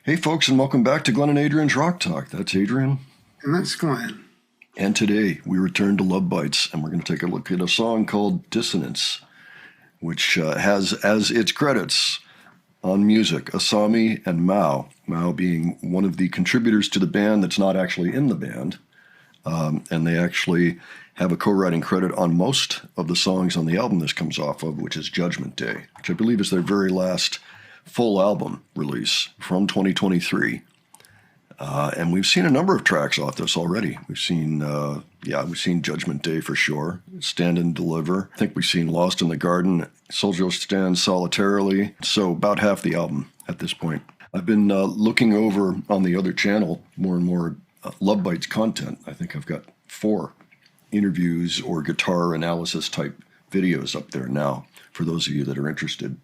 Hey folks, and welcome back to Glenn and Adrian's Rock Talk. That's Adrian. And that's Glenn. And today we return to Love Bites, and we're going to take a look at a song called Dissonance, which has as its credits on music Asami and Mao. Mao being one of the contributors to the band that's not actually in the band. And they actually have a co-writing credit on most of the songs on the album this comes off of, which is Judgment Day, which I believe is their very last full album release from 2023. And we've seen a number of tracks off this already. We've seen Judgment Day for sure, Stand and Deliver. I think we've seen Lost in the Garden, Soldier Stands Solitarily. So about half the album at this point. I've been looking over on the other channel more and more Love Bites content. I think I've got 4 interviews or guitar analysis type videos up there now. For those of you that are interested,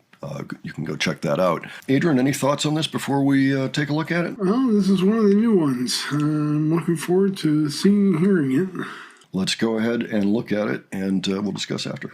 you can go check that out. Adrian, any thoughts on this before we take a look at it? Well, this is one of the new ones. I'm looking forward to seeing and hearing it. Let's go ahead and look at it, and we'll discuss after.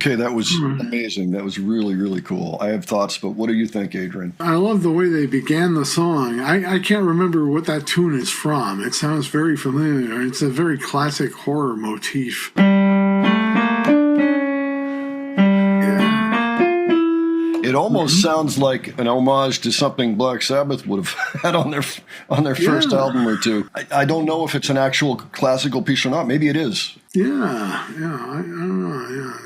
Okay, that was amazing. That was really, really cool. I have thoughts, but what do you think, Adrian? I love the way they began the song. I can't remember what that tune is from. It sounds very familiar. It's a very classic horror motif. It almost sounds like an homage to something Black Sabbath would have had on their first album or two. I don't know if it's an actual classical piece or not. Maybe it is. I don't know. Yeah,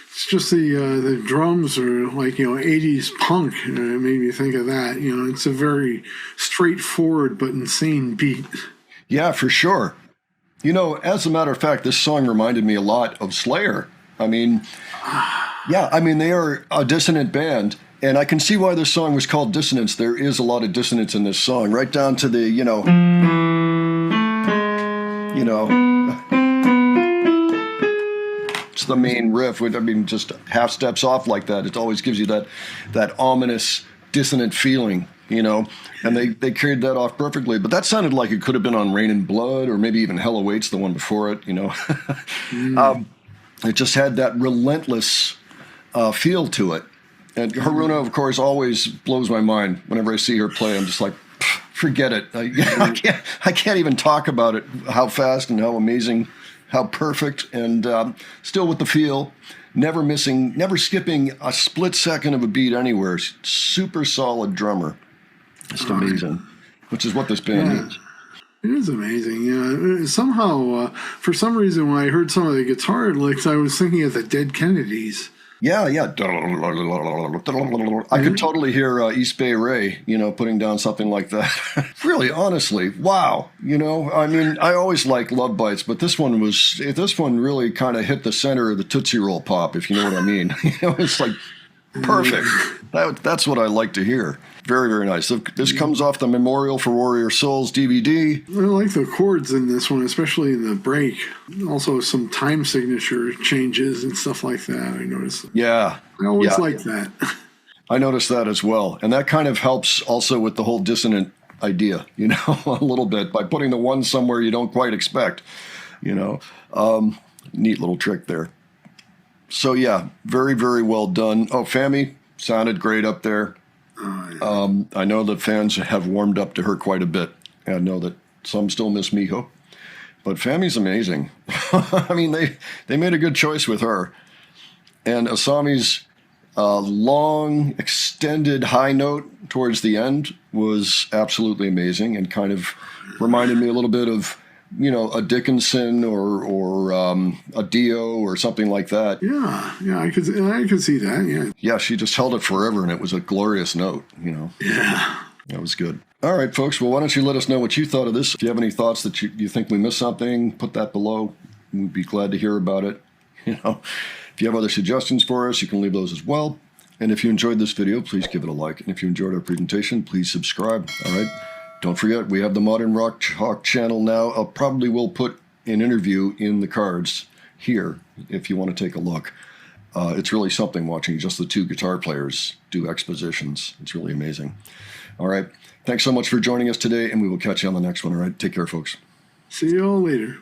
it's just the drums are like 80s punk. It made me think of that. It's a very straightforward but insane beat. Yeah, for sure. As a matter of fact, this song reminded me a lot of Slayer. I mean, they are a dissonant band, and I can see why this song was called Dissonance. There is a lot of dissonance in this song, right down to the, it's the main riff. Just half steps off like that. It always gives you that ominous, dissonant feeling, and they carried that off perfectly. But that sounded like it could have been on Rain and Blood, or maybe even Hell Awaits, the one before it, It just had that relentless feel to it. And Haruna, of course, always blows my mind. Whenever I see her play, I'm just like, forget it. I can't even talk about it, how fast and how amazing, how perfect, and still with the feel, never missing, never skipping a split second of a beat anywhere. Super solid drummer. Just amazing, which is what this band is. It is amazing. Yeah. Somehow, for some reason, when I heard some of the guitar licks, I was thinking of the Dead Kennedys. Yeah. I could totally hear East Bay Ray, putting down something like that. Really, honestly, wow. I always like Love Bites, but this one really kind of hit the center of the Tootsie Roll Pop, if you know what I mean. It's like perfect. That's what I like to hear. Very, very nice. This comes off the Memorial for Warrior Souls DVD. I like the chords in this one, especially in the break. Also, some time signature changes and stuff like that, I noticed. Yeah. I always like that. I noticed that as well. And that kind of helps also with the whole dissonant idea, a little bit, by putting the one somewhere you don't quite expect, Neat little trick there. So, yeah, very, very well done. Oh, Fami sounded great up there. I know that fans have warmed up to her quite a bit. I know that some still miss Miho, but Fami's amazing. They made a good choice with her. And Asami's long, extended high note towards the end was absolutely amazing and kind of reminded me a little bit of, a Dickinson or a Dio or something like that. Yeah, I could see that. Yeah. Yeah, she just held it forever, and it was a glorious note. Yeah, that was good. All right, folks. Well, why don't you let us know what you thought of this? If you have any thoughts that you think we missed something, put that below. We'd be glad to hear about it. If you have other suggestions for us, you can leave those as well. And if you enjoyed this video, please give it a like. And if you enjoyed our presentation, please subscribe. All right. Don't forget, we have the Modern Rock Talk channel now. I probably will put an interview in the cards here if you want to take a look. It's really something watching just the two guitar players do expositions. It's really amazing. All right. Thanks so much for joining us today, and we will catch you on the next one. All right. Take care, folks. See you all later.